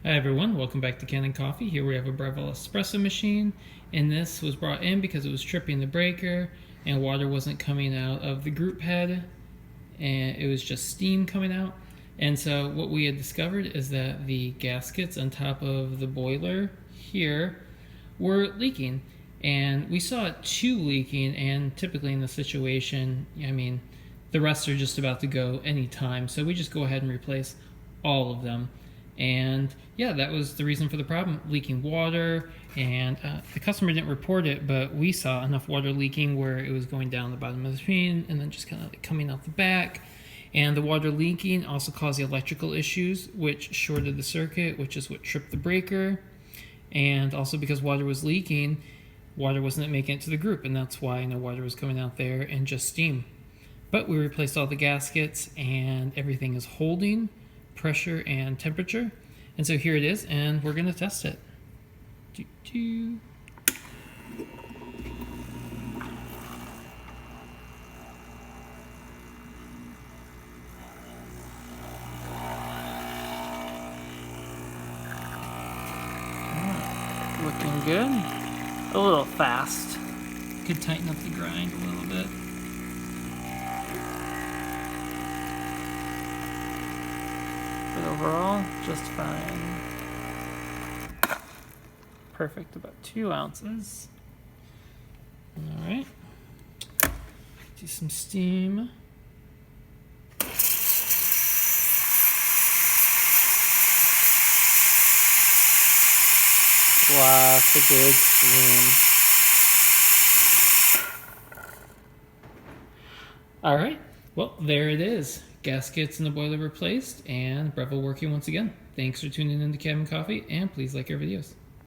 Hi everyone, welcome back to Kanen Coffee. Here we have a Breville Espresso machine, and this was brought in because it was tripping the breaker and water wasn't coming out of the group head and it was just steam coming out. And so what we had discovered is that the gaskets on top of the boiler here were leaking, and we saw two leaking, and typically in the situation, I mean, the rest are just about to go anytime, so we just go ahead and replace all of them. And yeah, that was the reason for the problem, leaking water. And the customer didn't report it, but we saw enough water leaking where it was going down the bottom of the machine and then just kind of like coming out the back. And the water leaking also caused the electrical issues, which shorted the circuit, which is what tripped the breaker. And also because water was leaking, water wasn't making it to the group, and that's why no water was coming out there and just steam. But we replaced all the gaskets and everything is holding pressure and temperature, and so here it is, and we're going to test it. Looking good. A little fast. Could tighten up the grind a little bit. But overall, just fine. Perfect, about 2 ounces. All right. Do some steam. Lots of good steam. All right, well, there it is. Gaskets in the boiler replaced, and Breville working once again. Thanks for tuning in to Kanen Coffee, and please like our videos.